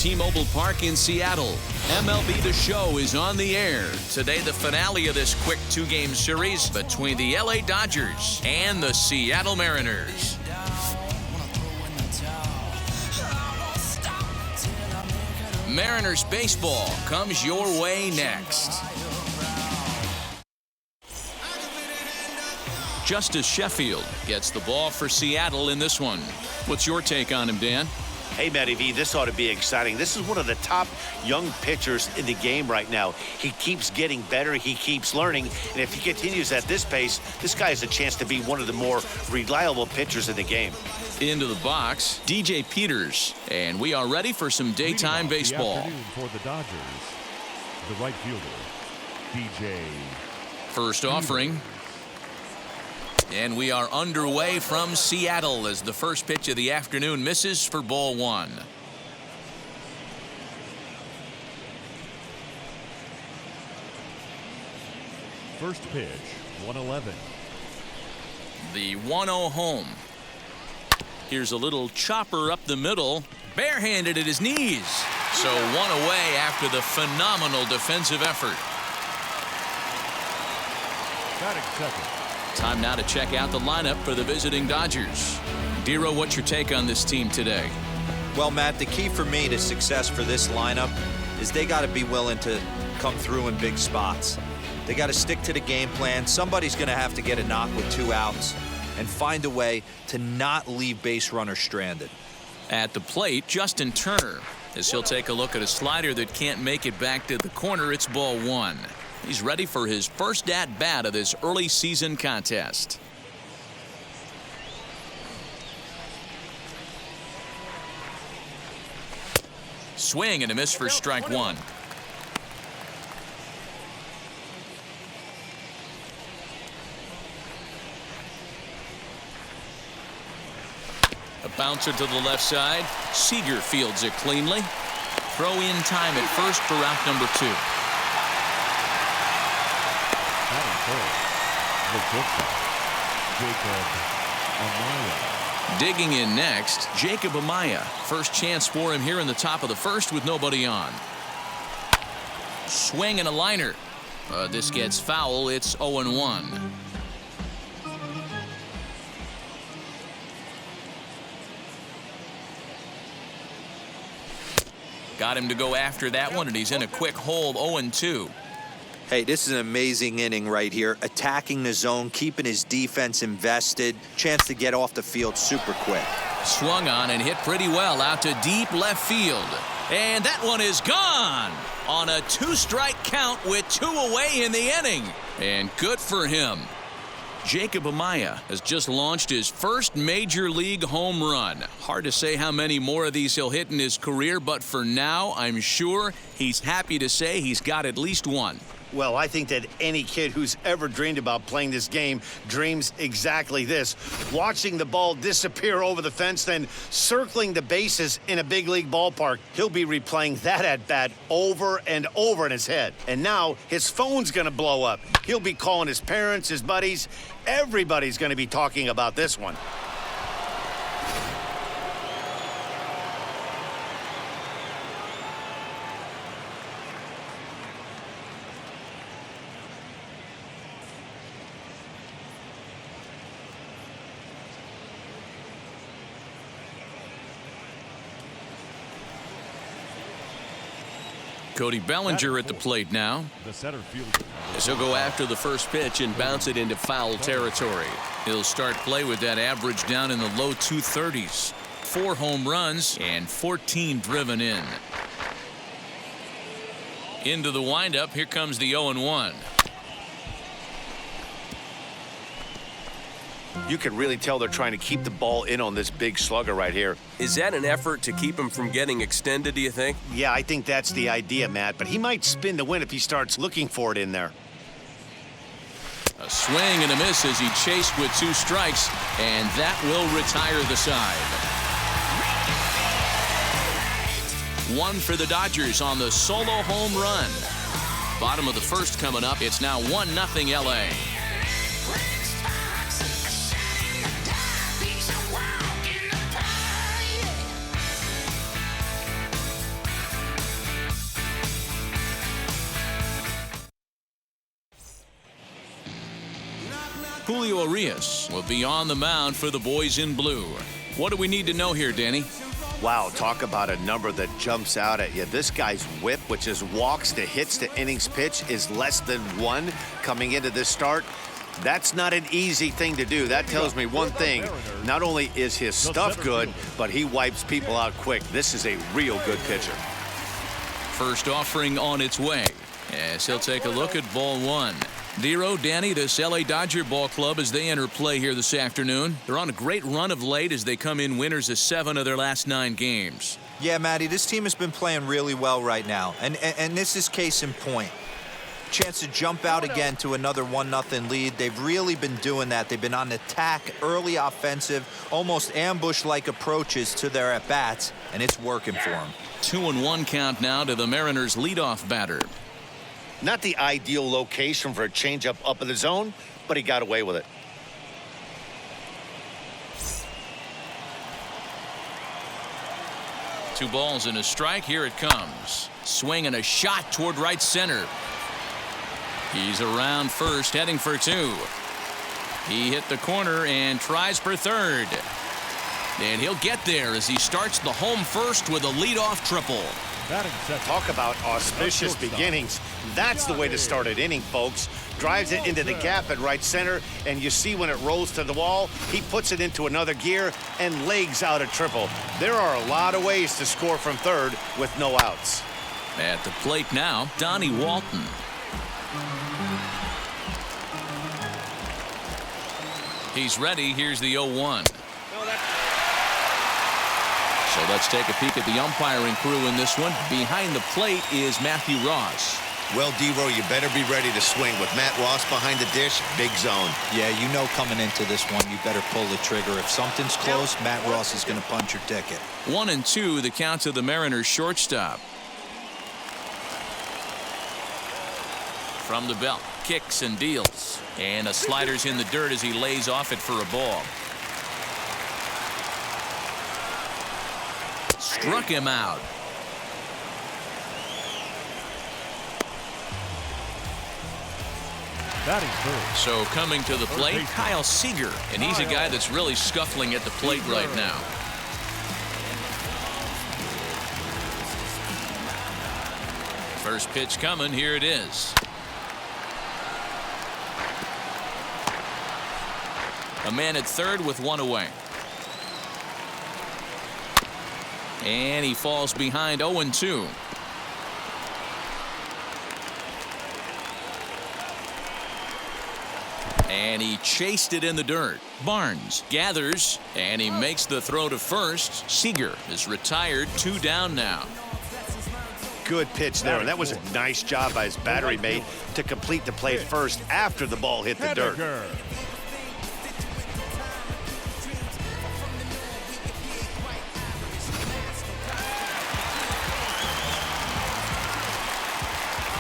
T-Mobile Park in Seattle. MLB The Show is on the air. Today, the finale of this quick two-game series between the LA Dodgers and the Seattle Mariners. Mariners baseball comes your way next. Justice Sheffield gets the ball for Seattle in this one. What's your take on him, Dan? Hey, Matty V, this ought to be exciting. This is one of the top young pitchers in the game right now. He keeps getting better. He keeps learning. And if he continues at this pace, this guy has a chance to be one of the more reliable pitchers in the game. Into the box, DJ Peters. And we are ready for some daytime baseball. For the Dodgers, the right fielder, DJ. First offering. And we are underway from Seattle as the first pitch of the afternoon misses for ball one. First pitch, 111. The 1-0 home. Here's a little chopper up the middle. Barehanded at his knees. So one away after the phenomenal defensive effort. Batting second. Time now to check out the lineup for the visiting Dodgers. Dero, what's your take on this team today? Well, Matt, the key for me to success for this lineup is they got to be willing to come through in big spots. They got to stick to the game plan. Somebody's going to have to get a knock with 2 outs and find a way to not leave base runners stranded. At the plate, Justin Turner, as he'll take a look at a slider that can't make it back to the corner. It's ball one. He's ready for his first at-bat of this early season contest. Swing and a miss for strike one. A bouncer to the left side. Seager fields it cleanly. Throw in time at first for out number 2. Jacob Amaya. Digging in next, Jacob Amaya. First chance for him here in the top of the first with nobody on. Swing and a liner. This gets foul. It's 0-1. Got him to go after that one, and he's in a quick hold. 0-2. Hey, this is an amazing inning right here. Attacking the zone, keeping his defense invested. Chance to get off the field super quick. Swung on and hit pretty well out to deep left field. And that one is gone on a 2-strike count with 2 away in the inning. And good for him. Jacob Amaya has just launched his first major league home run. Hard to say how many more of these he'll hit in his career, but for now, I'm sure he's happy to say he's got at least one. Well, I think that any kid who's ever dreamed about playing this game dreams exactly this. Watching the ball disappear over the fence, then circling the bases in a big league ballpark. He'll be replaying that at-bat over and over in his head. And now his phone's going to blow up. He'll be calling his parents, his buddies. Everybody's going to be talking about this one. Cody Bellinger at the plate now. The center fielder. As he'll go after the first pitch and bounce it into foul territory. He'll start play with that average down in the low 230s. 4 home runs and 14 driven in. Into the windup. Here comes the 0-1. You can really tell they're trying to keep the ball in on this big slugger right here. Is that an effort to keep him from getting extended, do you think? Yeah, I think that's the idea, Matt, but he might spin the win if he starts looking for it in there. A swing and a miss as he chased with 2 strikes, and that will retire the side. 1 for the Dodgers on the solo home run. Bottom of the first coming up. It's now 1-0 LA. Julio Urias will be on the mound for the boys in blue. What do we need to know here, Danny? Wow, talk about a number that jumps out at you. This guy's whip, which is walks to hits to innings pitch, is less than 1 coming into this start. That's not an easy thing to do. That tells me one thing. Not only is his stuff good, but he wipes people out quick. This is a real good pitcher. First offering on its way as he'll take a look at ball 1. Dero, Danny, this LA Dodger ball club as they enter play here this afternoon. They're on a great run of late as they come in winners of 7 of their last 9 games. Yeah, Matty, this team has been playing really well right now, and this is case in point. Chance to jump out again to another 1-0 lead. They've really been doing that. They've been on attack, early offensive, almost ambush-like approaches to their at-bats, and it's working for them. 2-1 count now to the Mariners' leadoff batter. Not the ideal location for a changeup up in the zone, but he got away with it. Two balls and a strike. Here it comes. Swing and a shot toward right center. He's around first, heading for 2. He hit the corner and tries for third. And he'll get there as he starts the home first with a leadoff triple. Talk about auspicious beginnings. That's the way to start an inning, folks. Drives it into the gap at right center, and you see when it rolls to the wall, he puts it into another gear and legs out a triple. There are a lot of ways to score from third with no outs. At the plate now, Donnie Walton. He's ready. Here's the 0-1. So let's take a peek at the umpiring crew in this one. Behind the plate is Matthew Ross. Well, Dero, you better be ready to swing. With Matt Ross behind the dish, big zone. Yeah, you know coming into this one, you better pull the trigger. If something's close, Matt Ross is going to punch your ticket. 1-2, the count to the Mariners shortstop. From the belt, kicks and deals. And a slider's in the dirt as he lays off it for a ball. Struck him out. So coming to the plate, Kyle Seager, and he's a guy that's really scuffling at the plate right now. First pitch coming, here it is. A man at third with 1 away. And he falls behind 0-2. And he chased it in the dirt. Barnes gathers, and he makes the throw to first. Seager is retired, 2 down now. Good pitch there, and that was a nice job by his battery mate to complete the play first after the ball hit the dirt.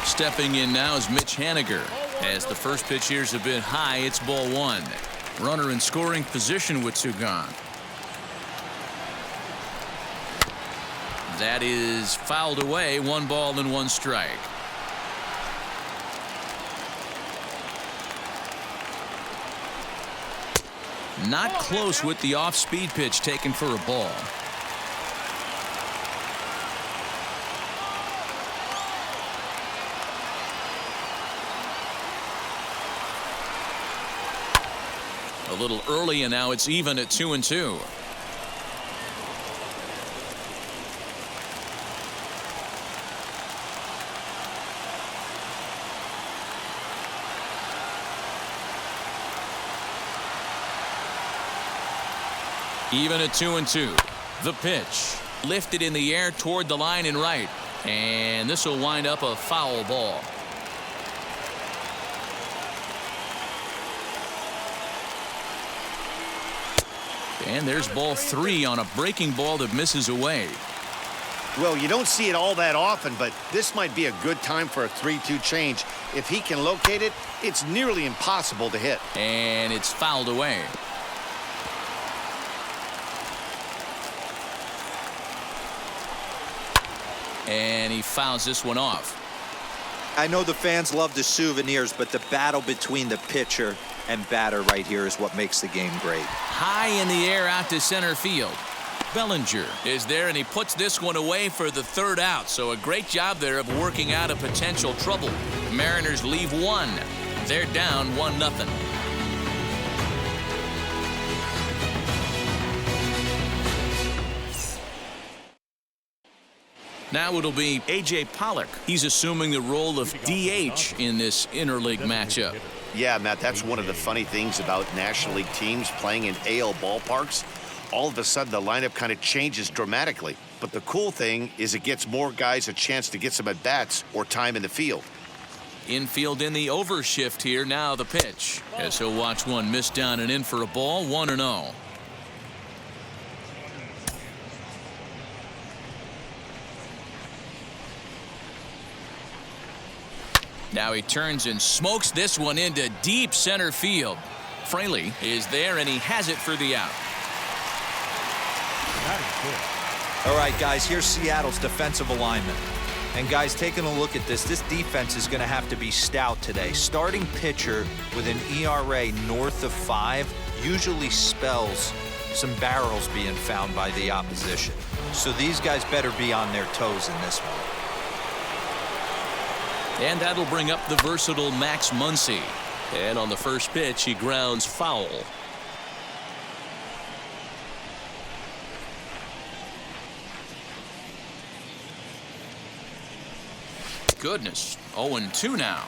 Stepping in now is Mitch Haniger. As the first pitch here is a bit high, it's ball 1. Runner in scoring position with 2 gone. That is fouled away. 1 ball and 1 strike. Not close with the off-speed pitch taken for a ball. A little early, and now it's even at 2-2. Even at 2-2. The pitch lifted in the air toward the line and right, and this will wind up a foul ball. And there's ball 3 on a breaking ball that misses away. Well, you don't see it all that often, but this might be a good time for a 3-2 change. If he can locate it, it's nearly impossible to hit. And it's fouled away. And he fouls this one off. I know the fans love the souvenirs, but the battle between the pitcher and batter right here is what makes the game great. High in the air out to center field. Bellinger is there, and he puts this one away for the third out. So a great job there of working out a potential trouble. Mariners leave one. They're down 1-0. Now it'll be A.J. Pollock. He's assuming the role of DH in this interleague matchup. Yeah, Matt, that's one of the funny things about National League teams playing in AL ballparks. All of a sudden, the lineup kind of changes dramatically. But the cool thing is it gets more guys a chance to get some at-bats or time in the field. Infield in the overshift here. Now the pitch. As he'll watch one miss down and in for a ball. 1-0. Now he turns and smokes this one into deep center field. Fraley is there, and he has it for the out. All right, guys, here's Seattle's defensive alignment. And, guys, taking a look at this defense is going to have to be stout today. Starting pitcher with an ERA north of 5 usually spells some barrels being found by the opposition. So these guys better be on their toes in this one. And that'll bring up the versatile Max Muncy. And on the first pitch, he grounds foul. Goodness, 0-2 now.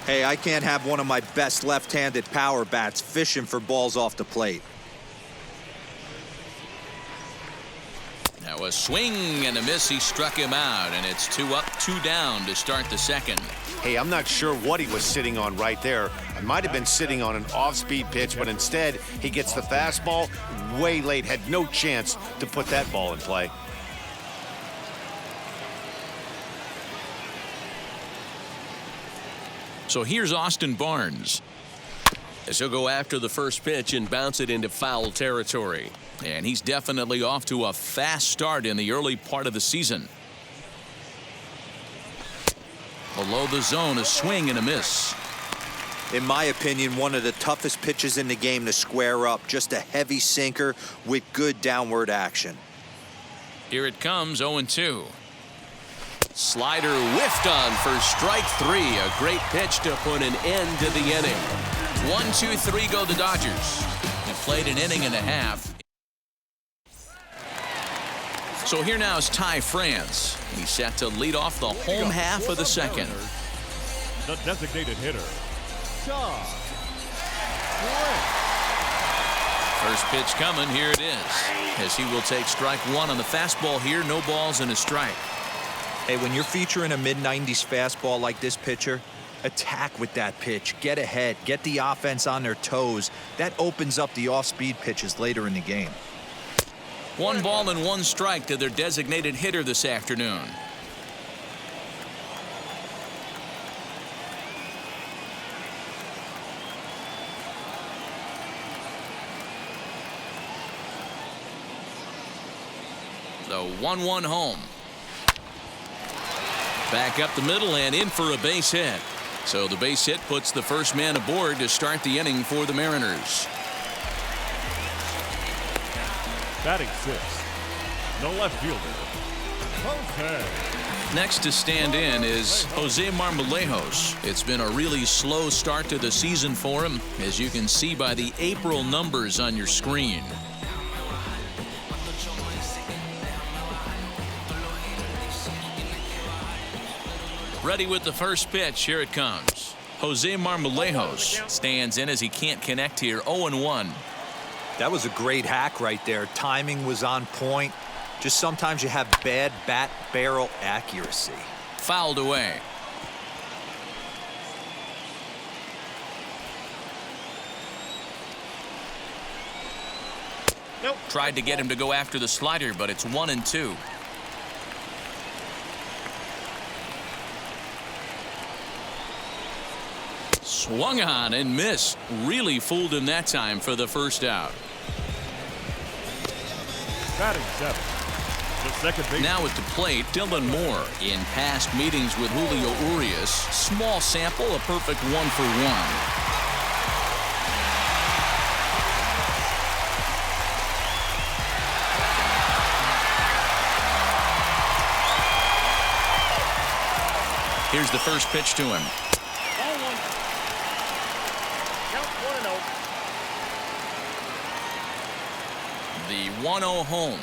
Hey, I can't have one of my best left-handed power bats fishing for balls off the plate. Now a swing and a miss. He struck him out, and it's 2 up, 2 down to start the second. Hey, I'm not sure what he was sitting on right there. I might have been sitting on an off-speed pitch, but instead he gets the fastball way late. Had no chance to put that ball in play. So here's Austin Barnes. As he'll go after the first pitch and bounce it into foul territory. And he's definitely off to a fast start in the early part of the season. Below the zone, a swing and a miss. In my opinion, one of the toughest pitches in the game to square up. Just a heavy sinker with good downward action. Here it comes, 0-2. Slider whiffed on for strike 3. A great pitch to put an end to the inning. 1-2-3 go the Dodgers. They played an inning and a half. So here now is Ty France. He's set to lead off the home half of the second. The designated hitter, John Gray. First pitch coming. Here it is. As he will take strike 1 on the fastball here. No balls and a strike. Hey, when you're featuring a mid-90s fastball like this pitcher, attack with that pitch. Get ahead. Get the offense on their toes. That opens up the off-speed pitches later in the game. 1 ball and 1 strike to their designated hitter this afternoon. The 1-1 home. Back up the middle and in for a base hit. So the base hit puts the first man aboard to start the inning for the Mariners. Batting 6th, the left fielder, Jose. Next to stand in is Jose Marmolejos. It's been a really slow start to the season for him, as you can see by the April numbers on your screen. Ready with the first pitch. Here it comes. Jose Marmolejos stands in as he can't connect here. 0-1. That was a great hack right there. Timing was on point. Just sometimes you have bad bat barrel accuracy. Fouled away. Nope. Tried to get him to go after the slider, but it's 1-2. Swung on and missed. Really fooled him that time for the first out. Batting 7th, the second baseman. Now at the plate, Dylan Moore. In past meetings with Julio Urias, small sample, a perfect 1-for-1. Here's the first pitch to him. Ball one. Count 1-0. The 1-0 home.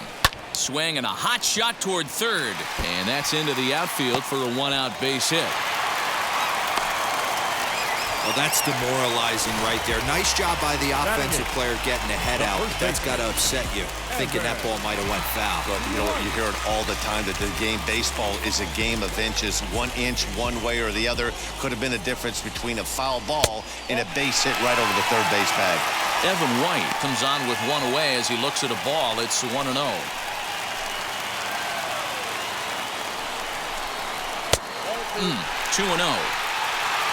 Swing and a hot shot toward third. And that's into the outfield for a 1-out base hit. Well, that's demoralizing right there. Nice job by the offensive player getting the head out. That's got to upset you, thinking that ball might have went foul. But you know what? You hear it all the time that the game, baseball is a game of inches. 1 inch one way or the other could have been the difference between a foul ball and a base hit right over the third base bag. Evan White comes on with one away as he looks at a ball. It's 1-0. 2-0.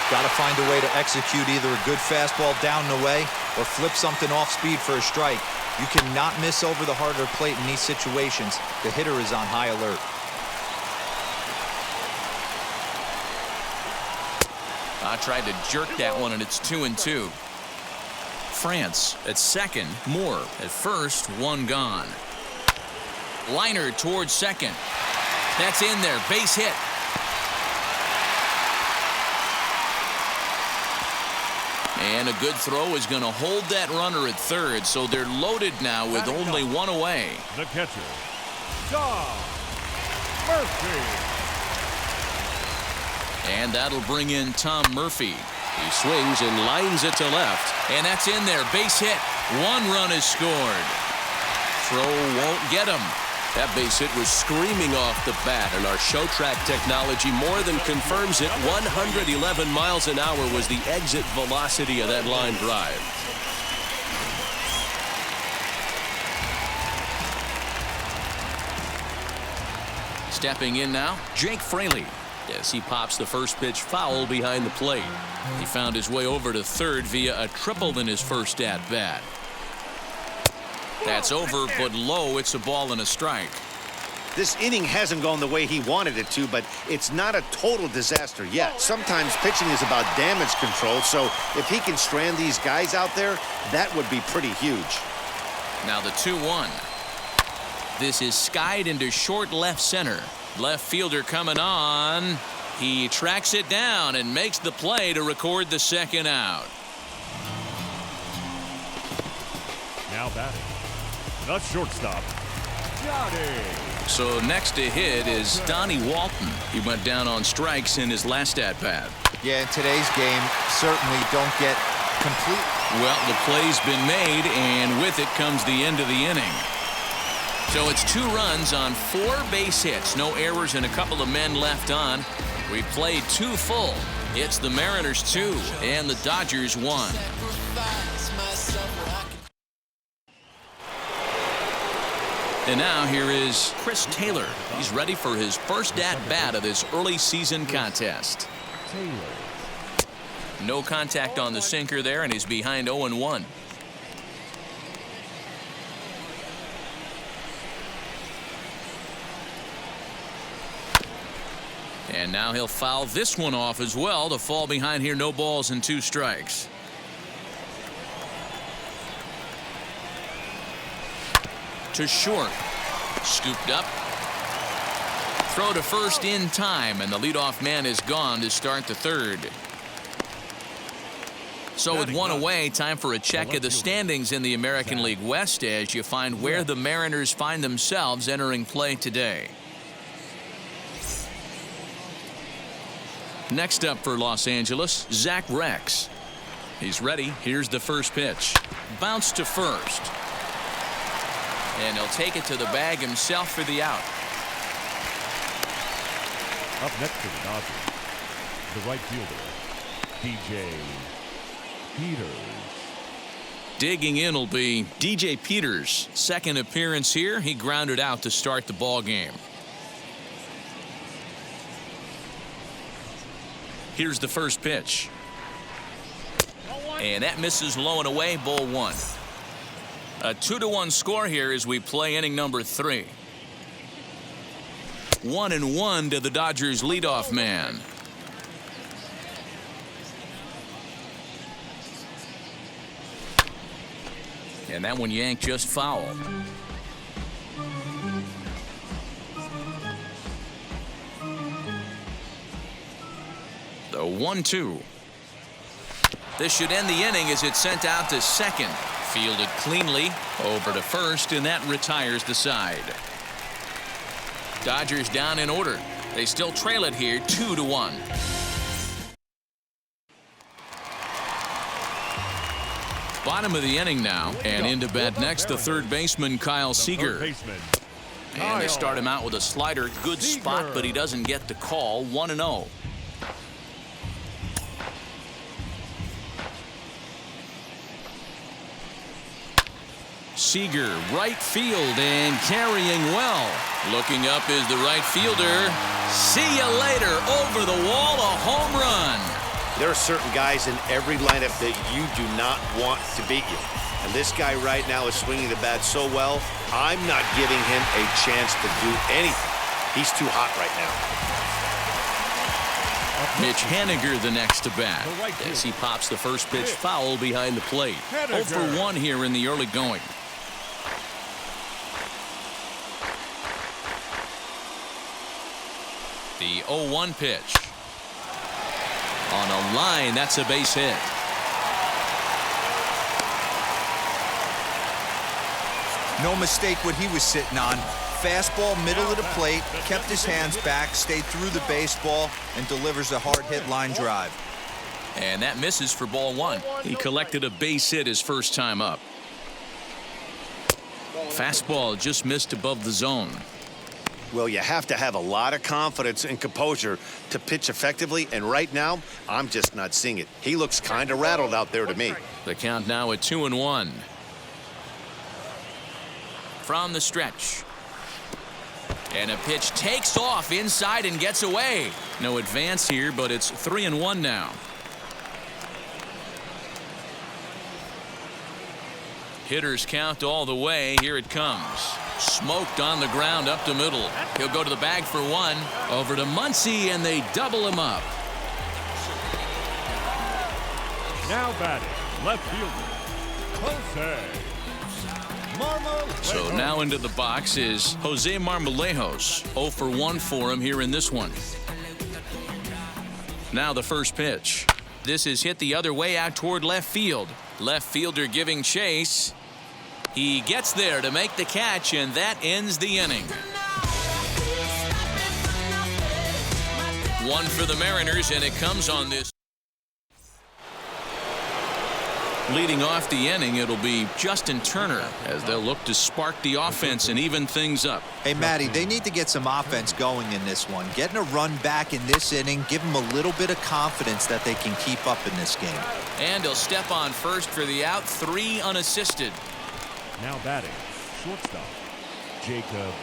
Got to find a way to execute either a good fastball down and away or flip something off speed for a strike. You cannot miss over the harder plate in these situations. The hitter is on high alert. I tried to jerk that one, and it's 2-2. France at second. Moore at first. One gone. Liner towards second. That's in there. Base hit. And a good throw is going to hold that runner at third, so they're loaded now with only one away. The catcher, Don Murphy. And that'll bring in Tom Murphy. He swings and lines it to left. And that's in there. Base hit. One run is scored. Throw won't get him. That base hit was screaming off the bat, and our show track technology more than confirms it. 111 miles an hour was the exit velocity of that line drive. Stepping in now, Jake Fraley. As he pops the first pitch foul behind the plate. He found his way over to third via a triple in his first at-bat. That's over, but low. It's a ball and a strike. This inning hasn't gone the way he wanted it to, but it's not a total disaster yet. Sometimes pitching is about damage control, so if he can strand these guys out there, that would be pretty huge. Now the 2-1. This is skied into short left center. Left fielder coming on. He tracks it down and makes the play to record the second out. Now batting, the shortstop, Johnny. So next to hit is Donnie Walton. He went down on strikes in his last at-bat. Yeah, in today's game, certainly don't get complete. Well, the play's been made, and with it comes the end of the inning. So it's 2 runs on 4 base hits. No errors and a couple of men left on. We played 2 full. It's the Mariners 2 and the Dodgers 1. And now here is Chris Taylor. He's ready for his first at-bat of this early season contest. No contact on the sinker there, and he's behind 0-1. And now he'll foul this one off as well to fall behind here. No balls and 2 strikes. To short. Scooped up. Throw to first in time, and the leadoff man is gone to start the third. So with 1 away, time for a check of the standings in the American League West as you find where the Mariners find themselves entering play today. Next up for Los Angeles, Zach Rex. He's ready. Here's the first pitch. Bounce to first. And he'll take it to the bag himself for the out. Up next for the Dodgers, the right fielder, DJ Peters. Digging in will be DJ Peters. Second appearance here. He grounded out to start the ball game. Here's the first pitch. And that misses low and away, ball 1. A 2-1 score here as we play inning number 3. 1-1 to the Dodgers leadoff man. And that one yanked just foul. The 1-2. This should end the inning as it's sent out to second. Fielded cleanly over to first, and that retires the side. Dodgers down in order. They still trail it here 2-1. Bottom of the inning now, and into bat next the third baseman Kyle Seager. And they start him out with a slider. Good spot, but he doesn't get the call. 1-0. Seager, right field, and carrying well. Looking up is the right fielder. See you later. Over the wall, a home run. There are certain guys in every lineup that you do not want to beat you. And this guy right now is swinging the bat so well, I'm not giving him a chance to do anything. He's too hot right now. Mitch Haniger the next to bat as he pops the first pitch foul behind the plate. 0 for 1 here in the early going. The 0-1 pitch. On a line, that's a base hit. No mistake what he was sitting on. Fastball, middle of the plate, kept his hands back, stayed through the baseball, and delivers a hard hit line drive. And that misses for ball 1. He collected a base hit his first time up. Fastball just missed above the zone. Well, you have to have a lot of confidence and composure to pitch effectively, and right now, I'm just not seeing it. He looks kind of rattled out there to me. The count now at 2-1. From the stretch. And a pitch takes off inside and gets away. No advance here, but it's 3-1 now. Hitters count all the way. Here it comes. Smoked on the ground up the middle. He'll go to the bag for 1. Over to Muncy, and they double him up. Now batting, left fielder, Jose Marmolejos. So now into the box is Jose Marmolejos. 0 for 1 for him here in this one. Now the first pitch. This is hit the other way out toward left field. Left fielder giving chase. He gets there to make the catch, and that ends the inning. 1 for the Mariners, and it comes on this. Leading off the inning, it'll be Justin Turner as they'll look to spark the offense and even things up. Hey, Matty, they need to get some offense going in this one. Getting a run back in this inning, give them a little bit of confidence that they can keep up in this game. And he'll step on first for the out, 3 unassisted. Now batting, shortstop, Jacob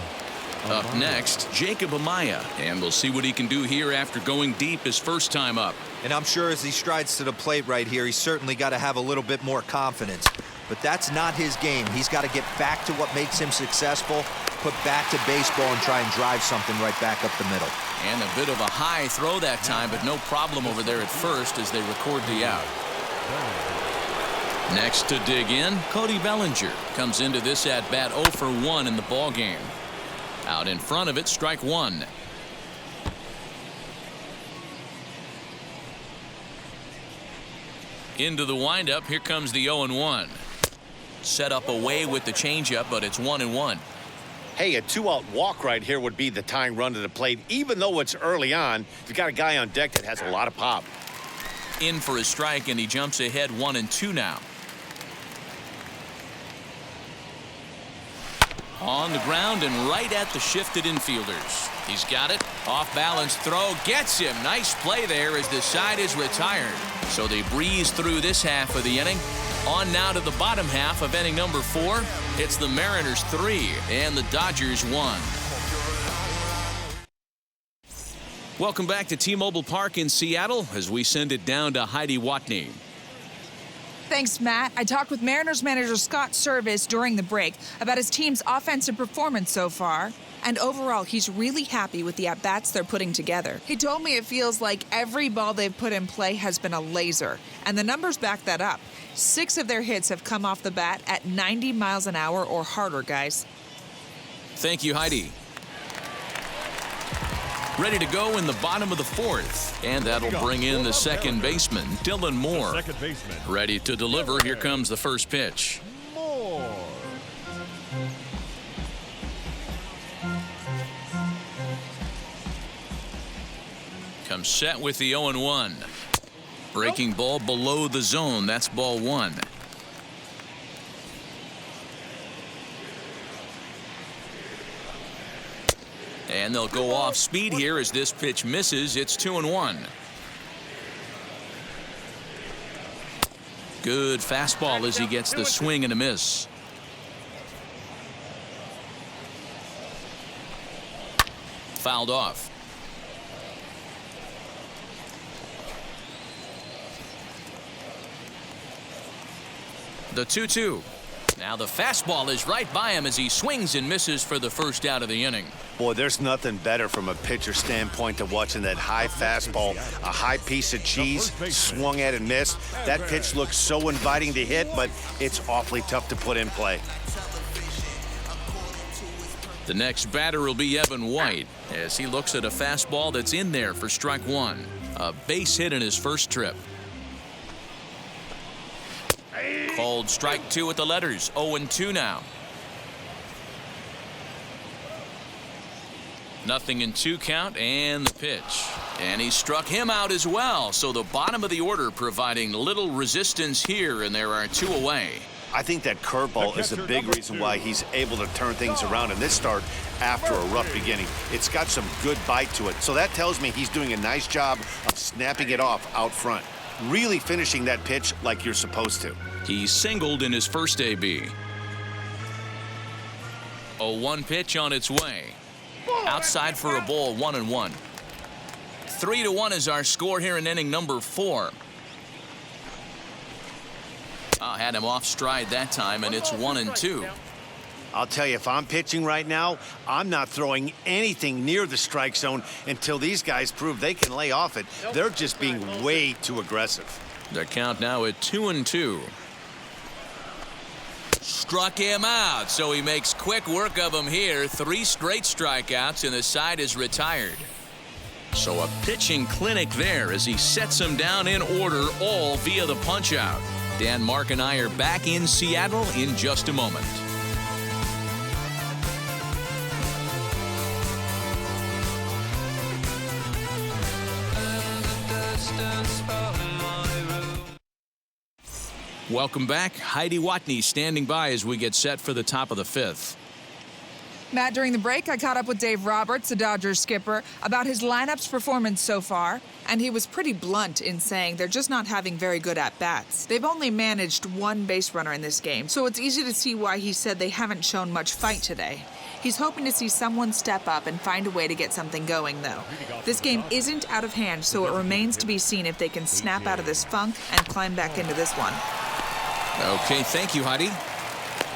Up Amaya. next, Jacob Amaya, and we'll see what he can do here after going deep his first time up. And I'm sure as he strides to the plate right here, he's certainly got to have a little bit more confidence. But that's not his game. He's got to get back to what makes him successful, put back to baseball, and try and drive something right back up the middle. And a bit of a high throw that time, but no problem over there at first as they record the out. Next to dig in, Cody Bellinger comes into this at bat 0 for 1 in the ball game. Out in front of it, strike 1. Into the windup, here comes the 0-1. Set up away with the changeup, but it's 1-1. Hey, a 2-out walk right here would be the tying run to the plate, even though it's early on. You've got a guy on deck that has a lot of pop. In for a strike, and he jumps ahead 1-2 now. On the ground and right at the shifted infielders. He's got it. Off balance throw gets him. Nice play there as the side is retired. So they breeze through this half of the inning. On now to the bottom half of inning number 4. It's the Mariners 3 and the Dodgers 1. Welcome back to T-Mobile Park in Seattle as we send it down to Heidi Watney. Thanks, Matt. I talked with Mariners manager Scott Service during the break about his team's offensive performance so far. And overall, he's really happy with the at-bats they're putting together. He told me it feels like every ball they've put in play has been a laser. And the numbers back that up. 6 of their hits have come off the bat at 90 miles an hour or harder, guys. Thank you, Heidi. ready to go in the bottom of the fourth. And that'll bring in the second baseman, Dylan Moore. Second baseman. Ready to deliver. Here comes the first pitch. Moore. Comes set with the 0-1. Breaking ball below the zone. That's ball one. And they'll go off speed here as this pitch misses. It's 2-1. Good fastball as he gets the swing and a miss. Fouled off. The 2-2. Now the fastball is right by him as he swings and misses for the first out of the inning. Boy, there's nothing better from a pitcher standpoint than watching that high fastball, a high piece of cheese, swung at and missed. That pitch looks so inviting to hit, but it's awfully tough to put in play. The next batter will be Evan White as he looks at a fastball that's in there for strike one. A base hit in his first trip. Called strike two with the letters. 0-2 now. Nothing in 2 count and the pitch. And he struck him out as well. So the bottom of the order providing little resistance here, and there are 2 away. I think that curveball is a big reason why he's able to turn things around in this start after a rough beginning. It's got some good bite to it. So that tells me he's doing a nice job of snapping it off out front. Really finishing that pitch like you're supposed to. He singled in his first AB. A 1 pitch on its way. Outside for a ball, 1-1. 3-1 is our score here in inning number 4. Had him off stride that time, and it's 1-2. I'll tell you, if I'm pitching right now, I'm not throwing anything near the strike zone until these guys prove they can lay off it. They're just being way too aggressive. The count now at 2-2. Struck him out, so he makes quick work of him here. 3 straight strikeouts, and the side is retired. So a pitching clinic there as he sets him down in order, all via the punch-out. Dan, Mark, and I are back in Seattle in just a moment. Welcome back. Heidi Watney standing by as we get set for the top of the 5th. Matt, during the break, I caught up with Dave Roberts, the Dodgers skipper, about his lineup's performance so far, and he was pretty blunt in saying they're just not having very good at-bats. They've only managed 1 base runner in this game, so it's easy to see why he said they haven't shown much fight today. He's hoping to see someone step up and find a way to get something going, though. This game isn't out of hand, so it remains to be seen if they can snap out of this funk and climb back into this one. Okay, thank you, Heidi.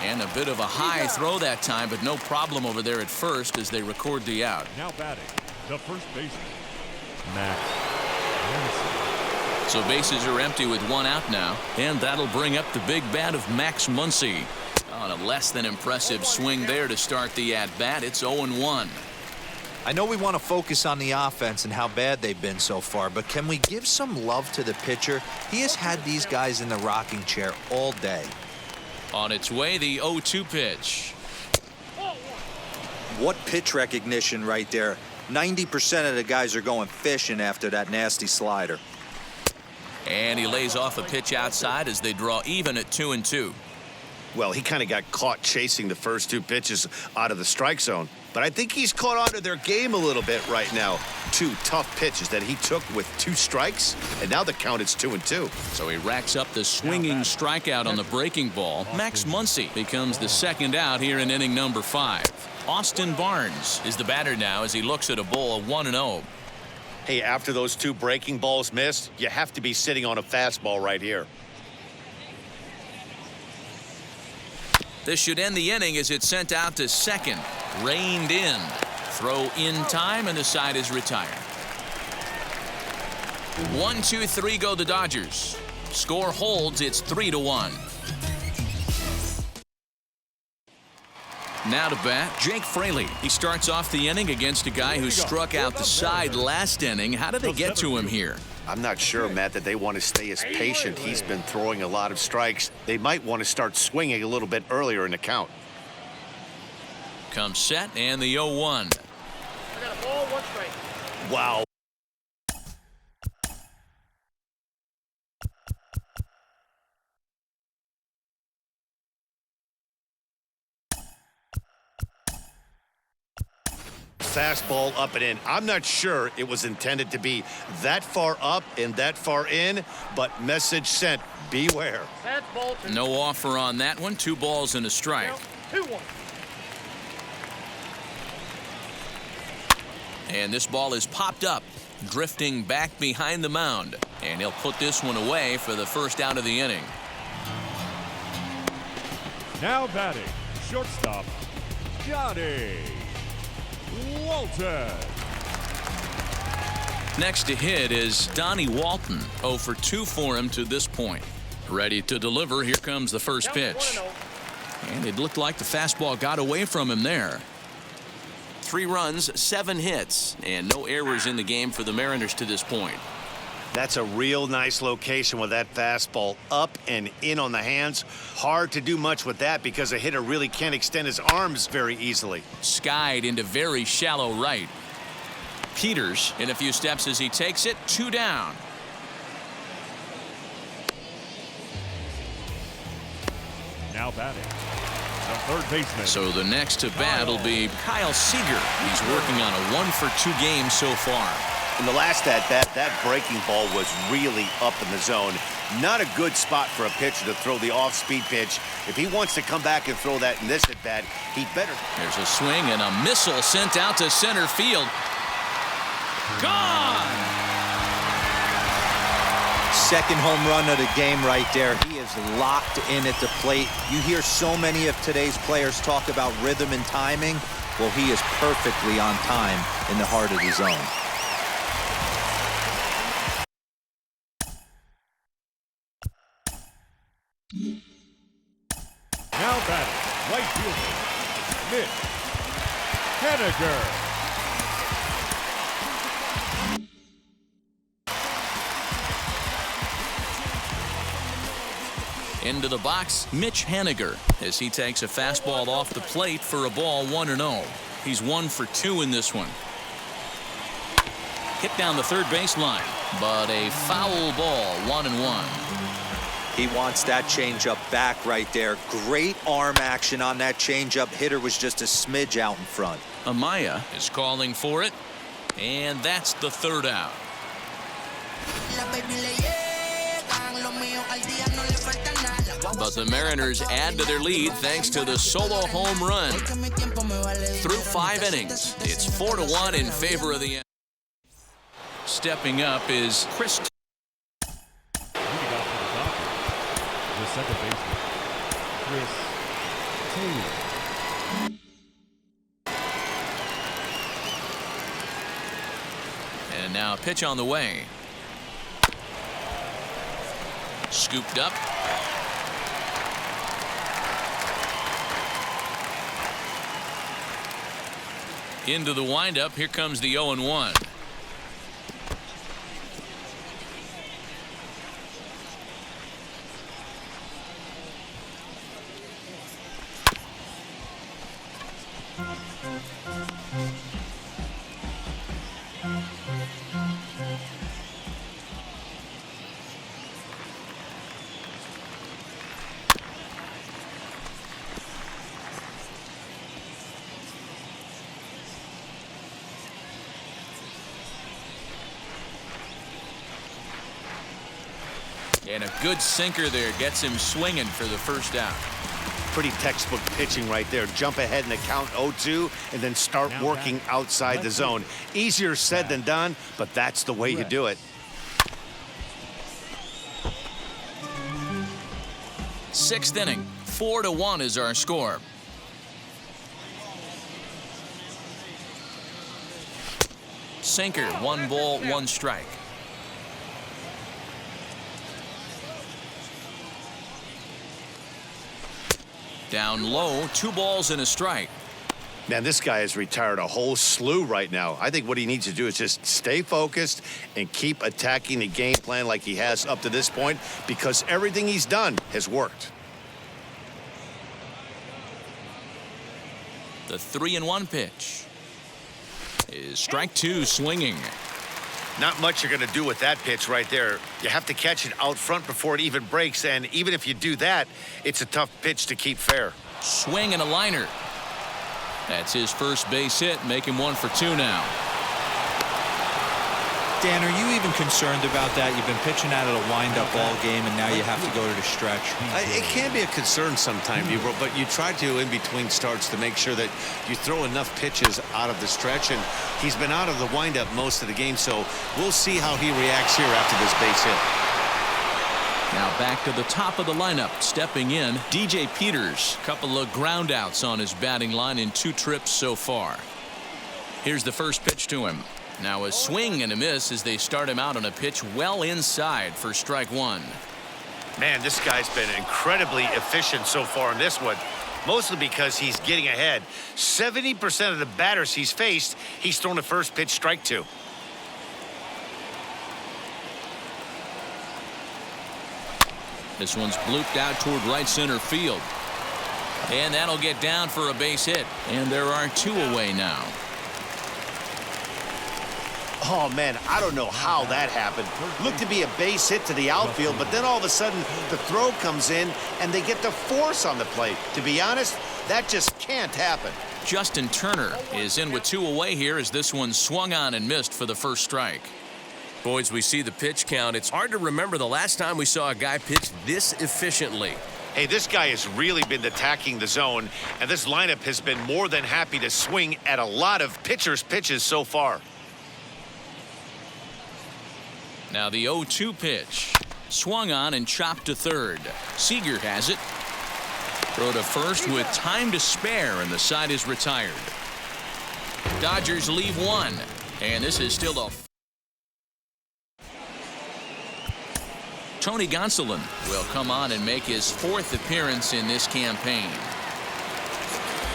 And a bit of a high throw that time, but no problem over there at first as they record the out. Now batting, the first baseman, Max Muncy. So bases are empty with 1 out now, and that'll bring up the big bat of Max Muncy. On a less than impressive swing there to start the at-bat. It's 0-1. I know we want to focus on the offense and how bad they've been so far, but can we give some love to the pitcher? He has had these guys in the rocking chair all day. On its way, the 0-2 pitch. What pitch recognition right there. 90% of the guys are going fishing after that nasty slider. And he lays off a pitch outside as they draw even at 2-2. Well, he kind of got caught chasing the first 2 pitches out of the strike zone. But I think he's caught on to their game a little bit right now. 2 tough pitches that he took with 2 strikes, and now the count is 2-2. So he racks up the swinging strikeout on the breaking ball. Max Muncy becomes the second out here in inning number 5. Austin Barnes is the batter now as he looks at a ball 1-0. Hey, after those 2 breaking balls missed, you have to be sitting on a fastball right here. This should end the inning as it's sent out to second. Reined in. Throw in time, and the side is retired. 1-2-3 go the Dodgers. Score holds. It's 3-1. Now to bat, Jake Fraley. He starts off the inning against a guy who struck out the side last inning. How did they get to him here? I'm not sure, Matt, that they want to stay as patient. He's been throwing a lot of strikes. They might want to start swinging a little bit earlier in the count. Comes set and the 0-1. I got a ball, 1 strike. Wow. Fastball up and in. I'm not sure it was intended to be that far up and that far in, but message sent. Beware. That's ball 2. No offer on that one. 2 balls and a strike. 2-1. And this ball is popped up, drifting back behind the mound. And he'll put this one away for the first out of the inning. Now batting, shortstop, Johnny Walton. Next to hit is Donnie Walton. 0 for 2 for him to this point. Ready to deliver. Here comes the first pitch. And it looked like the fastball got away from him there. 3 runs, 7 hits, and no errors in the game for the Mariners to this point. That's a real nice location with that fastball up and in on the hands. Hard to do much with that because a hitter really can't extend his arms very easily. Skied into very shallow right. Peters in a few steps as he takes it. 2 down. Now batting, the third baseman. So the next to bat will be Kyle Seager. He's working on a 1 for 2 game so far. In the last at-bat, that breaking ball was really up in the zone. Not a good spot for a pitcher to throw the off-speed pitch. If he wants to come back and throw that in this at-bat, he better. There's a swing and a missile sent out to center field. Gone! Second home run of the game right there. He is locked in at the plate. You hear so many of today's players talk about rhythm and timing. Well, he is perfectly on time in the heart of the zone. Now batting, right fielder, Mitch Haniger. Into the box, Mitch Haniger, as he takes a fastball off the plate for a ball 1-0. He's 1 for 2 in this one. Hit down the third baseline, but a foul ball, 1-1. He wants that changeup back right there. Great arm action on that changeup. Hitter was just a smidge out in front. Amaya is calling for it, and that's the third out. But the Mariners add to their lead thanks to the solo home run. Through 5 innings, it's 4-1 in favor of the. Stepping up is Chris. Leading off for the Dodgers, the second baseman, Chris Taylor. And now a pitch on the way. Scooped up. Into the windup. Here comes the 0-1. And a good sinker there gets him swinging for the first out. Pretty textbook pitching right there. Jump ahead in the count 0-2 and then start working outside the zone. Easier said than done, but that's the way you do it. 6th inning, 4-1 is our score. Sinker, 1 ball, 1 strike. Down low, 2 balls and a strike. Man, this guy has retired a whole slew right now. I think what he needs to do is just stay focused and keep attacking the game plan like he has up to this point, because everything he's done has worked. The 3-1 pitch is strike 2, swinging. Not much you're going to do with that pitch right there. You have to catch it out front before it even breaks, and even if you do that, it's a tough pitch to keep fair. Swing and a liner. That's his first base hit, make him 1 for 2 now. Dan, are you even concerned about that? You've been pitching out of a wind-up ball game, and now you have to go to the stretch. It can be a concern sometimes, but you try to, in between starts, to make sure that you throw enough pitches out of the stretch, and he's been out of the windup most of the game, so we'll see how he reacts here after this base hit. Now back to the top of the lineup, stepping in, DJ Peters. Couple of ground outs on his batting line in 2 trips so far. Here's the first pitch to him. Now a swing and a miss as they start him out on a pitch well inside for strike 1. Man, this guy's been incredibly efficient so far in this one, mostly because he's getting ahead. 70% of the batters he's faced, he's thrown a first pitch strike to. This one's blooped out toward right center field. And that'll get down for a base hit. And there are 2 away now. Oh, man, I don't know how that happened. Looked to be a base hit to the outfield, but then all of a sudden the throw comes in and they get the force on the plate. To be honest, that just can't happen. Justin Turner is in with 2 away here as this one swung on and missed for the first strike. Boys, we see the pitch count. It's hard to remember the last time we saw a guy pitch this efficiently. Hey, this guy has really been attacking the zone, and this lineup has been more than happy to swing at a lot of pitchers' pitches so far. Now the 0-2 pitch. Swung on and chopped to third. Seager has it. Throw to first with time to spare, and the side is retired. Dodgers leave 1, and this is still a... Tony Gonsolin will come on and make his 4th appearance in this campaign.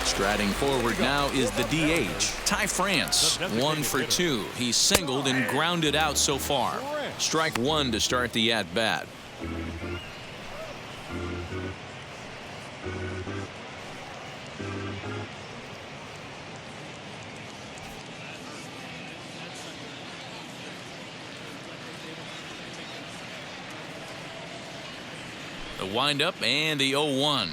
Striding forward now is the DH, Ty France, 1 for 2. He's singled and grounded out so far. Strike 1 to start the at-bat. The windup and the 0-1.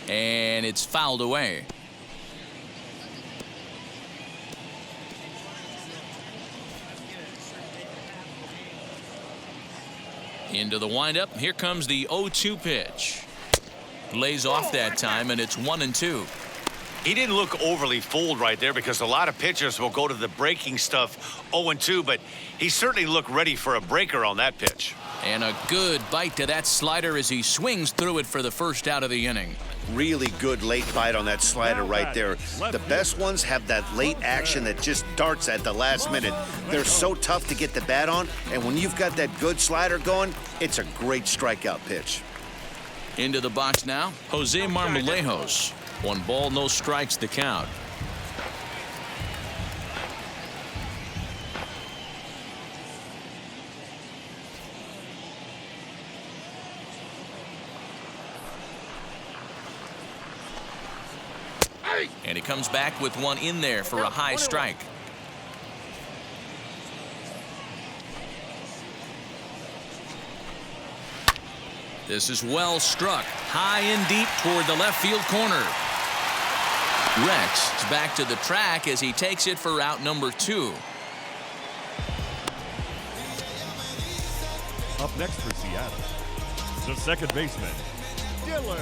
And it's fouled away. Into the windup. Here comes the 0-2 pitch. Lays off that time, and it's 1-2. He didn't look overly fooled right there, because a lot of pitchers will go to the breaking stuff 0-2, but he certainly looked ready for a breaker on that pitch. And a good bite to that slider as he swings through it for the first out of the inning. Really good late bite on that slider right there. The best ones have that late action that just darts at the last minute. They're so tough to get the bat on, and when you've got that good slider going, it's a great strikeout pitch. Into the box now, Jose Marmolejos. 1 ball, no strikes the count. And he comes back with 1 in there for a high strike. This is well struck, high and deep toward the left field corner. Rex is back to the track as he takes it for out number 2. Up next for Seattle, the second baseman, Dylan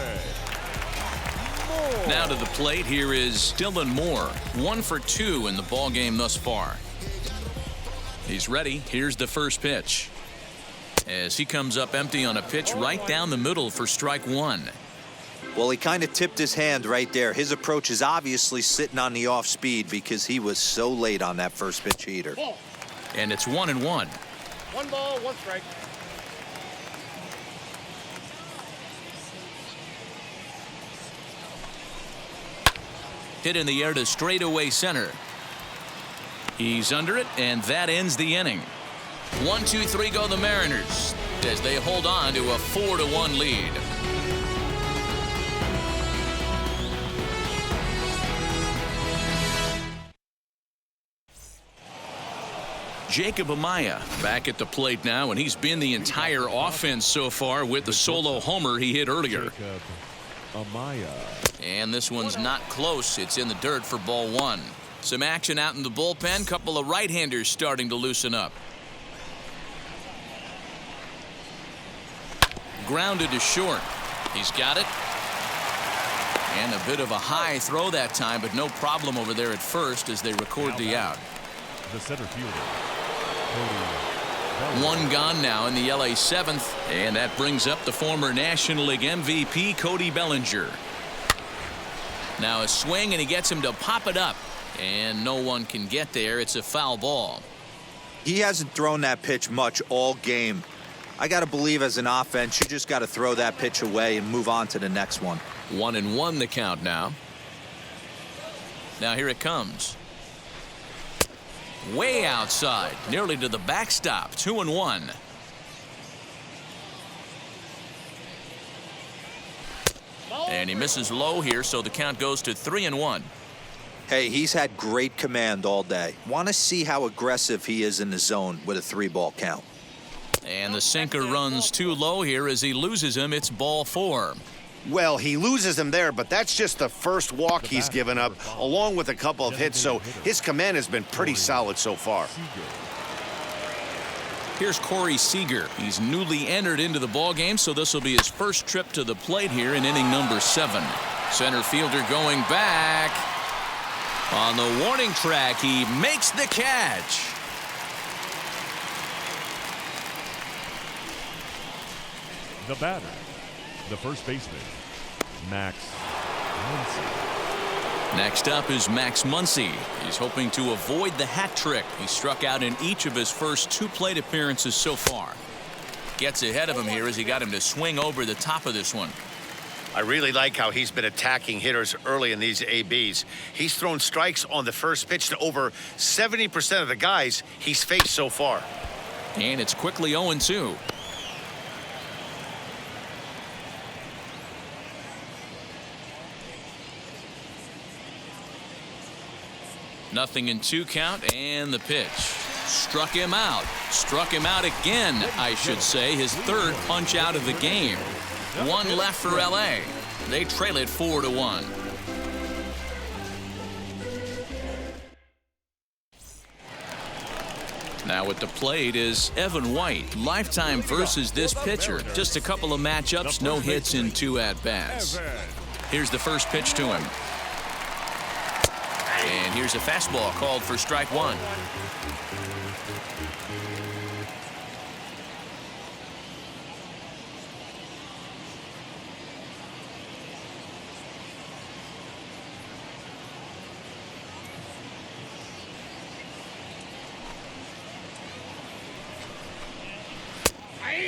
Moore. Now to the plate, here is Dylan Moore, 1 for 2 in the ball game thus far. He's ready. Here's the first pitch. As he comes up empty on a pitch right down the middle for strike 1. Well, he kind of tipped his hand right there. His approach is obviously sitting on the off speed because he was so late on that first pitch heater. And it's 1-1. 1 ball, 1 strike. Hit in the air to straightaway center. He's under it, and that ends the inning. 1-2-3 go the Mariners as they hold on to a 4-1 lead. Jacob Amaya back at the plate now, and he's been the entire offense so far with the solo homer he hit earlier. Jacob Amaya. And this one's not close. It's in the dirt for ball one. Some action out in the bullpen. Couple of right-handers starting to loosen up. Grounded to short. He's got it. And a bit of a high throw that time, but no problem over there at first as they record the out. The center fielder. One gone now in the LA 7th, and that brings up the former National League MVP Cody Bellinger. Now a swing, and he gets him to pop it up, and no one can get there. It's a foul ball. He hasn't thrown that pitch much all game. I got to believe as an offense, you just got to throw that pitch away and move on to the next one. 1-1 the count now. Now here it comes. Way outside, nearly to the backstop. 2-1. And he misses low here, so the count goes to 3-1. Hey, he's had great command all day. Want to see how aggressive he is in the zone with a 3-ball count. And the sinker runs too low here as he loses him. It's ball 4. Well, he loses him there, but that's just the first walk he's given up, along with a couple of hits, so his command has been pretty solid so far. Here's Corey Seager. He's newly entered into the ballgame, so this will be his first trip to the plate here in inning number 7. Center fielder going back. On the warning track, he makes the catch. The batter, the first baseman, Max Muncy. Next up is Max Muncy. He's hoping to avoid the hat trick. He struck out in each of his first 2 plate appearances so far. Gets ahead of him here as he got him to swing over the top of this one. I really like how he's been attacking hitters early in these ABs. He's thrown strikes on the first pitch to over 70% of the guys he's faced so far. And it's quickly 0-2. Nothing in 2 count, and the pitch. Struck him out. Struck him out again, I should say. His 3rd punch out of the game. 1 left for LA. They trail it 4-1. Now at the plate is Evan White. Lifetime versus this pitcher. Just a couple of matchups, no hits in 2 at-bats. Here's the first pitch to him. And here's a fastball called for strike 1.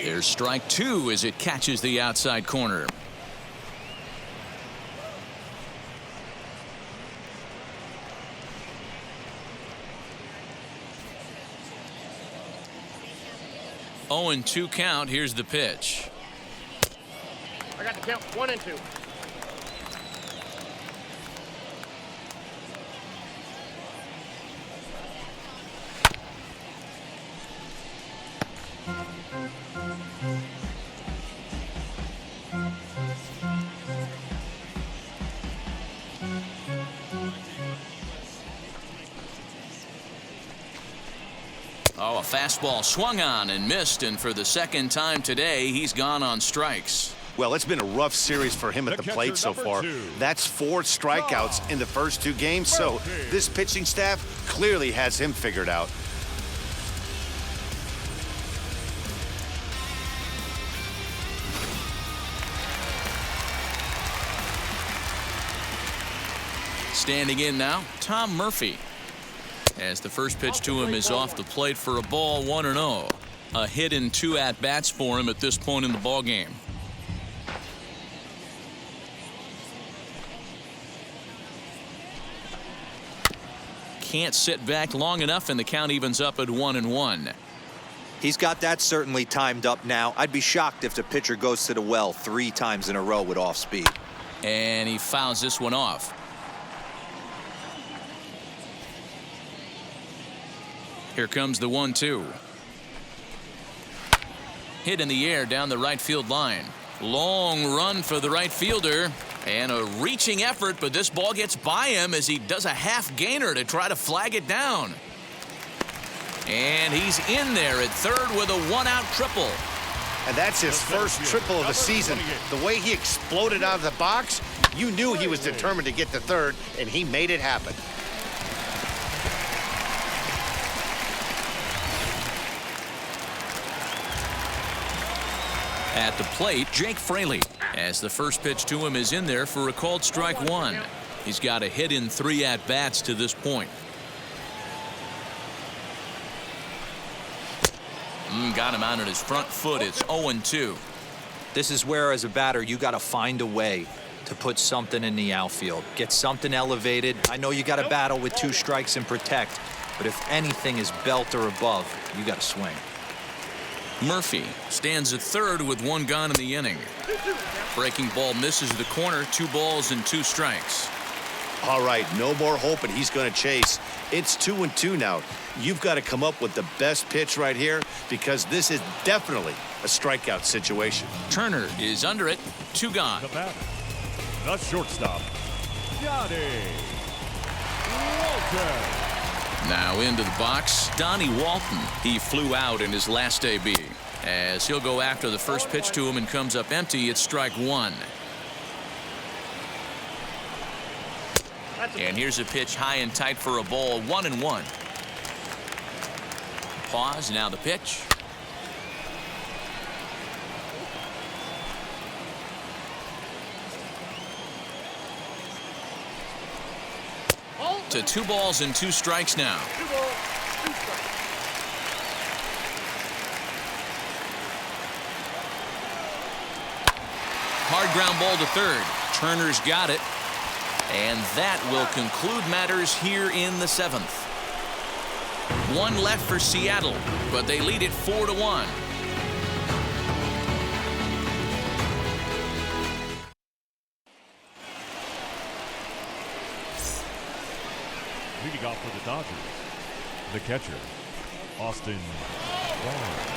There's strike 2 as it catches the outside corner. Oh, and 2 count. Here's the pitch. I got the count 1-2. Oh, a fastball swung on and missed, and for the 2nd time today, he's gone on strikes. Well, it's been a rough series for him at the plate so far. That's 4 strikeouts in the first 2 games, so this pitching staff clearly has him figured out. Standing in now, Tom Murphy. As the first pitch to him is off the plate for a ball, 1-0. A hit in 2 at-bats for him at this point in the ballgame. can't sit back long enough, and the count evens up at 1-1. He's got that certainly timed up now. I'd be shocked if the pitcher goes to the well 3 times in a row with off speed. And he fouls this one off. Here comes the 1-2. Hit in the air down the right field line. Long run for the right fielder. And a reaching effort, but this ball gets by him as he does a half gainer to try to flag it down. And he's in there at third with a 1-out triple. And that's his first triple of the season. The way he exploded out of the box, you knew he was determined to get to third, and he made it happen. At the plate, Jake Fraley, as the first pitch to him is in there for a called strike 1. He's got a hit in 3 at-bats to this point. Got him out on his front foot. It's 0-2. This is where, as a batter, you got to find a way to put something in the outfield. Get something elevated. I know you got to battle with 2 strikes and protect, but if anything is belt or above, you got to swing. Murphy stands at third with 1 gone in the inning. Breaking ball misses the corner. 2 balls and 2 strikes. All right, no more hope, and he's going to chase. It's 2-2 now. You've got to come up with the best pitch right here because this is definitely a strikeout situation. Turner is under it. 2 gone. The batter, the shortstop, Johnny Walton. Now into the box, Donnie Walton. He flew out in his last AB. As he'll go after the first pitch to him and comes up empty, it's strike 1. And here's a pitch high and tight for a ball, 1-1. Pause, now the pitch. To 2 balls and 2 strikes now. Hard ground ball to third. Turner's got it. And that will conclude matters here in the 7th. 1 left for Seattle, but they lead it 4-1. Leading off for the Dodgers, the catcher, Austin Barnes.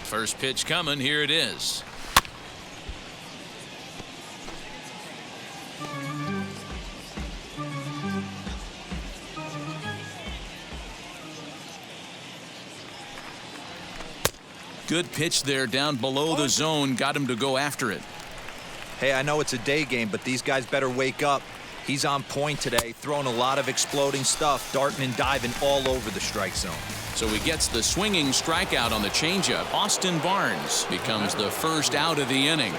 First pitch coming. Here it is. Good pitch there down below the zone. Got him to go after it. Hey, I know it's a day game, but these guys better wake up. He's on point today, throwing a lot of exploding stuff, darting and diving all over the strike zone. So he gets the swinging strikeout on the changeup. Austin Barnes becomes the first out of the inning.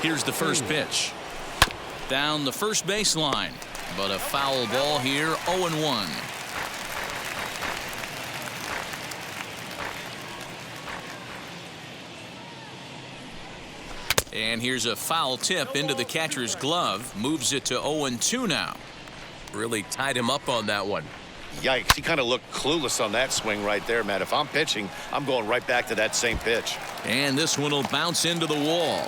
Here's the first pitch. Down the first baseline, but a foul ball here, 0-1. And here's a foul tip into the catcher's glove. Moves it to 0-2 now. Really tied him up on that one. Yikes, he kind of looked clueless on that swing right there, Matt. If I'm pitching, I'm going right back to that same pitch. And this one will bounce into the wall.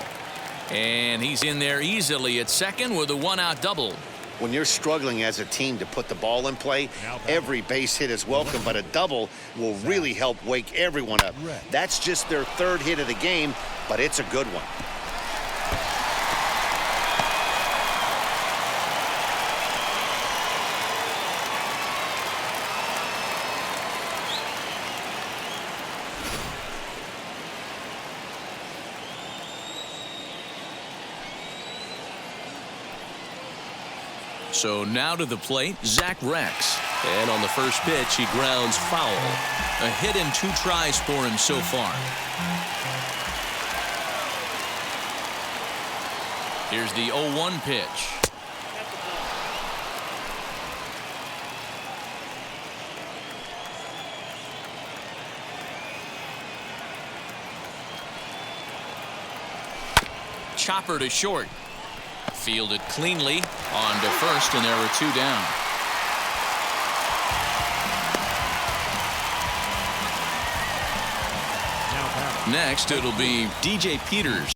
And he's in there easily at second with a 1-out double. When you're struggling as a team to put the ball in play, every base hit is welcome, but a double will really help wake everyone up. That's just their 3rd hit of the game, but it's a good one. So now to the plate, Zach Rex. And on the first pitch, he grounds foul. A hit in 2 tries for him so far. Here's the 0-1 pitch. chopper to short. Fielded cleanly on to first, and there were 2 down. Next, it'll be DJ Peters.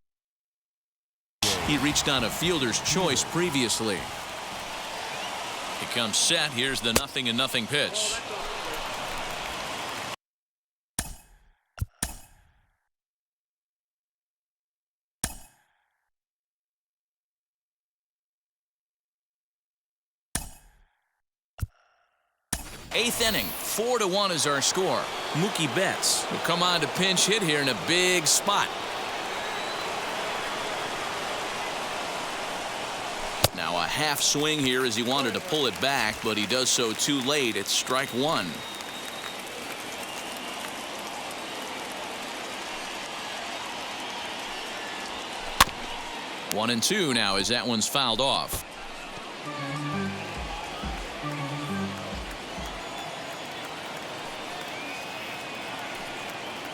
He reached on a fielder's choice previously. He comes set. Here's the 0-0 pitch. Eighth inning, 4-1 is our score. Mookie Betts will come on to pinch hit here in a big spot. Now a half swing here as he wanted to pull it back, but he does so too late. It's strike 1. One and 2 now as that one's fouled off.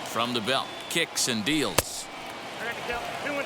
From the belt, kicks and deals. I got the count 2-2.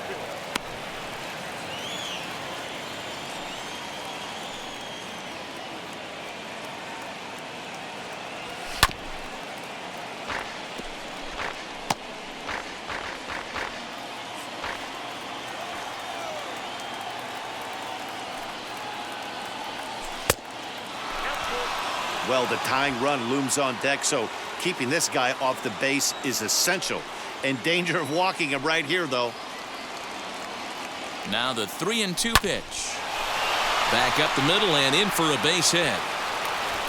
Well, the tying run looms on deck, so keeping this guy off the base is essential. In danger of walking him right here, though. Now the 3-2 pitch. Back up the middle and in for a base hit.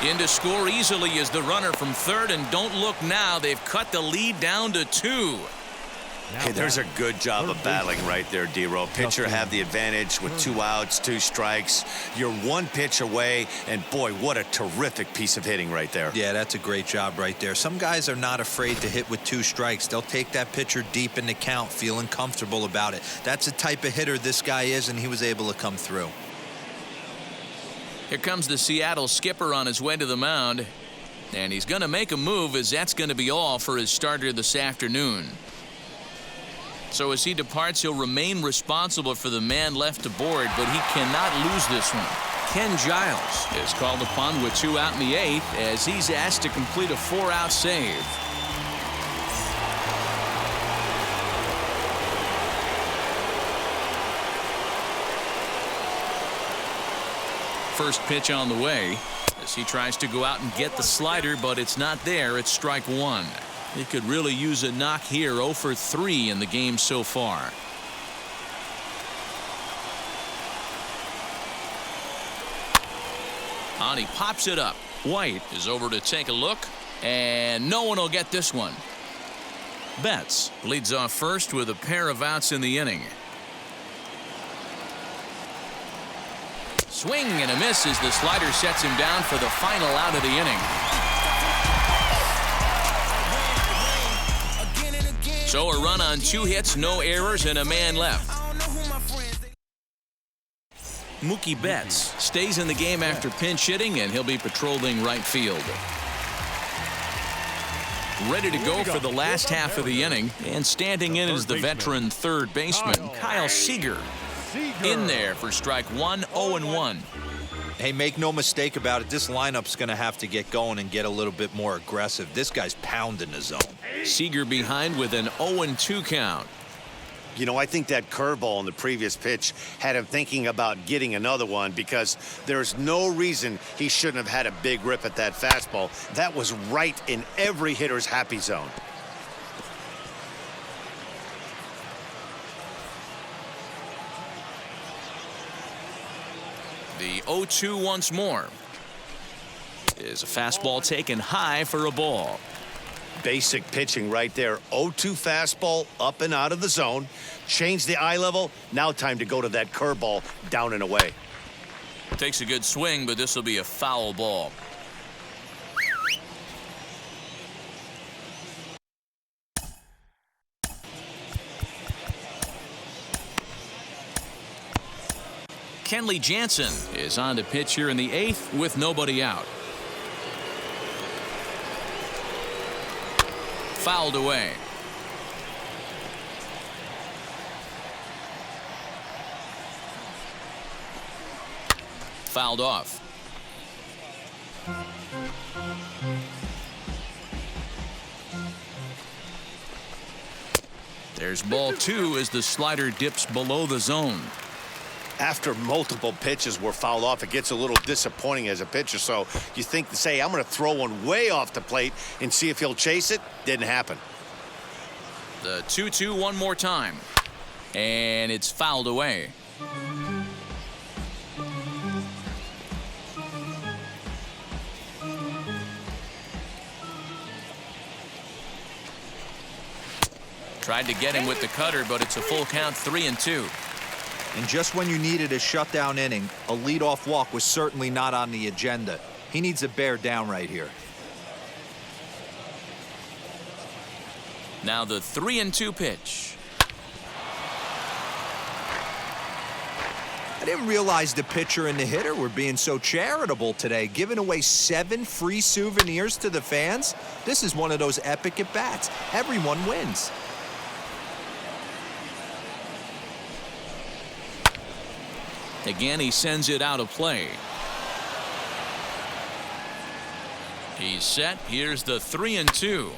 In to score easily is the runner from third, and don't look now. They've cut the lead down to 2. Hey, there's a good job of battling right there, D-Row. Pitcher have the advantage with 2 outs, 2 strikes. You're 1 pitch away, and boy, what a terrific piece of hitting right there. Yeah, that's a great job right there. Some guys are not afraid to hit with 2 strikes. They'll take that pitcher deep in the count, feeling comfortable about it. That's the type of hitter this guy is, and he was able to come through. Here comes the Seattle skipper on his way to the mound, and he's going to make a move, as that's going to be all for his starter this afternoon. So as he departs, he'll remain responsible for the man left to board, but he cannot lose this one. Ken Giles is called upon with 2 out in the 8th as he's asked to complete a 4-out save. First pitch on the way as he tries to go out and get the slider, but it's not there. It's strike 1. He could really use a knock here. 0 for 3 in the game so far. And he pops it up. White is over to take a look, and no one will get this one. Betts leads off first with a pair of outs in the inning. Swing and a miss as the slider sets him down for the final out of the inning. So a run on 2 hits, no errors, and a man left. Mookie Betts stays in the game after pinch hitting, and he'll be patrolling right field. Ready to go for the last half of the inning, and standing in is the veteran third baseman, Kyle Seager. In there for strike 1, 0-1. Hey, make no mistake about it. This lineup's going to have to get going and get a little bit more aggressive. This guy's pounding the zone. Seager behind with an 0-2 count. You know, I think that curveball in the previous pitch had him thinking about getting another one, because there's no reason he shouldn't have had a big rip at that fastball. That was right in every hitter's happy zone. The 0-2 once more. Is a fastball taken high for a ball. Basic pitching right there. 0-2 fastball up and out of the zone. Change the eye level. Now time to go to that curveball down and away. Takes a good swing, but this will be a foul ball. Kenley Jansen is on to pitch here in the 8th with nobody out. Fouled away. fouled off. There's ball 2 as the slider dips below the zone. After multiple pitches were fouled off, it gets a little disappointing as a pitcher. So you think to say, I'm going to throw one way off the plate and see if he'll chase it. Didn't happen. The 2-2 one more time. And it's fouled away. Tried to get him with the cutter, but it's a full count, 3-2. And just when you needed a shutdown inning, a leadoff walk was certainly not on the agenda. He needs to bear down right here. Now the 3-2 pitch. I didn't realize the pitcher and the hitter were being so charitable today, giving away 7 free souvenirs to the fans. This is one of those epic at-bats. Everyone wins. Again, he sends it out of play. He's set. Here's the 3-2.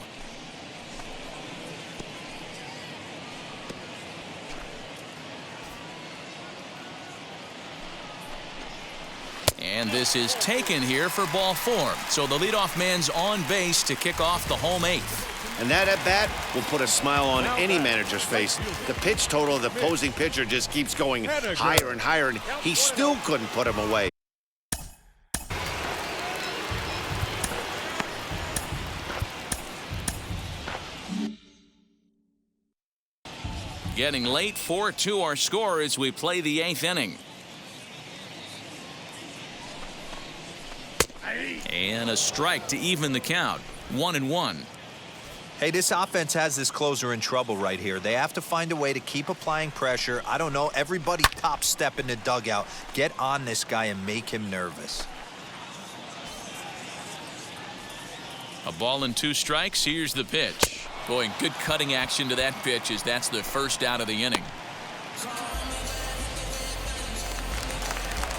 And this is taken here for ball 4. So the leadoff man's on base to kick off the home 8th. And that at-bat will put a smile on any manager's face. The pitch total of the opposing pitcher just keeps going higher and higher, and he still couldn't put him away. Getting late, 4-2 our score as we play the 8th inning. And a strike to even the count. 1-1. Hey, this offense has this closer in trouble right here. They have to find a way to keep applying pressure. I don't know, everybody top step in the dugout. Get on this guy and make him nervous. A ball and 2 strikes. Here's the pitch. Boy, good cutting action to that pitch as that's the first out of the inning.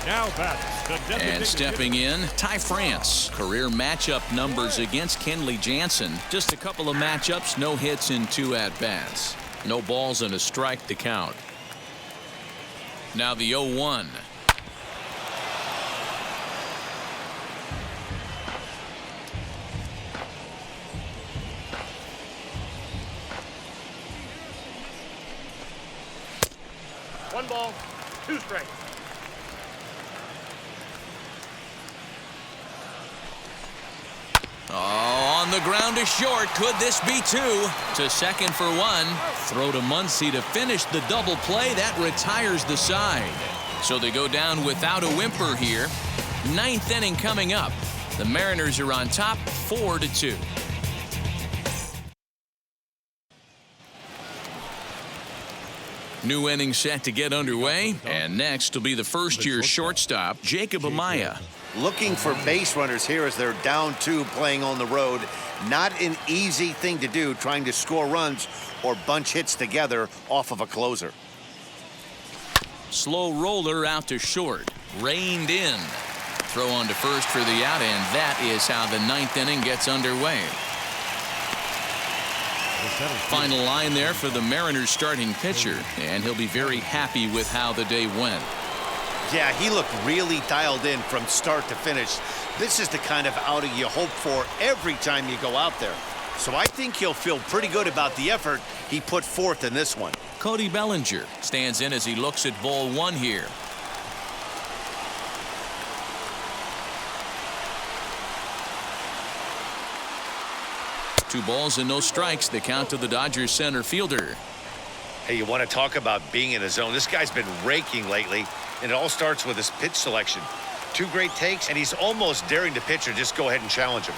Now bats the designated And stepping in, Ty France. Career matchup numbers against Kenley Jansen. Just a couple of matchups, no hits in 2 at-bats. No balls and a strike to count. Now the 0-1. One ball, 2 strikes. Oh, on the ground to short. Could this be 2? To second for 1. Throw to Muncy to finish the double play. That retires the side. So they go down without a whimper here. 9th inning coming up. The Mariners are on top, 4-2. New inning set to get underway. And next will be the first-year shortstop, Jacob Amaya. Looking for base runners here as they're down 2 playing on the road. Not an easy thing to do, trying to score runs or bunch hits together off of a closer. Slow roller out to short. Reined in. Throw on to first for the out, and that is how the 9th inning gets underway. Final line there for the Mariners starting pitcher, and he'll be very happy with how the day went. Yeah, he looked really dialed in from start to finish. This is the kind of outing you hope for every time you go out there. So I think he'll feel pretty good about the effort he put forth in this one. Cody Bellinger stands in as he looks at ball 1 here. Two balls and no strikes. The count to the Dodgers center fielder. Hey, you want to talk about being in the zone? This guy's been raking lately, and it all starts with his pitch selection. 2 great takes, and he's almost daring the pitcher just go ahead and challenge him.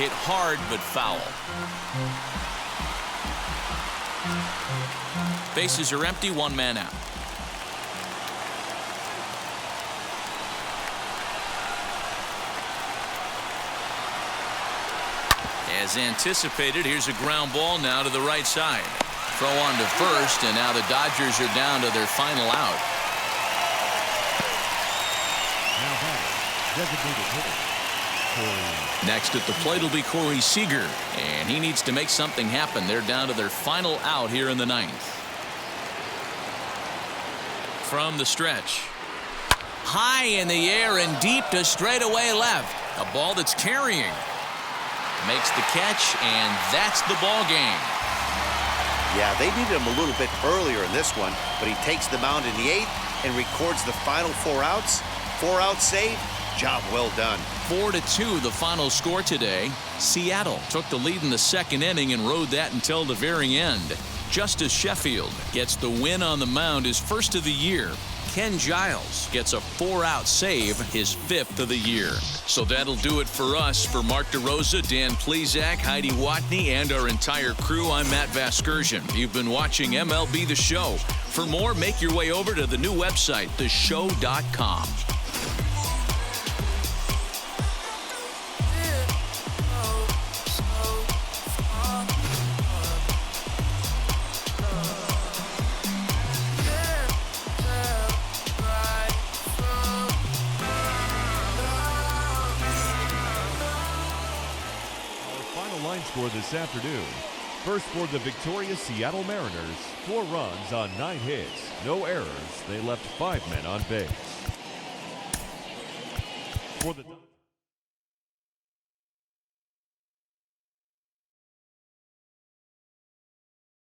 Hit hard but foul. Bases are empty, 1 man out. As anticipated, here's a ground ball now to the right side. throw on to first, and now the Dodgers are down to their final out. Now back, designated hitter, Corey. Next at the plate will be Corey Seager, and he needs to make something happen. They're down to their final out here in the ninth. From the stretch. High in the air and deep to straightaway left. A ball that's carrying. Makes the catch, and that's the ball game. Yeah, they needed him a little bit earlier in this one, but he takes the mound in the 8th and records the final 4 outs. 4 out save. Job well done. 4-2 the final score today. Seattle took the lead in the second inning and rode that until the very end. Justice Sheffield gets the win on the mound, his first of the year. Ken Giles gets a 4-out save, his 5th of the year. So that'll do it for us. For Mark DeRosa, Dan Plesac, Heidi Watney, and our entire crew, I'm Matt Vasgersian. You've been watching MLB The Show. For more, make your way over to the new website, theshow.com. Score this afternoon. First for the victorious Seattle Mariners, 4 runs on 9 hits, no errors. They left 5 men on base. For the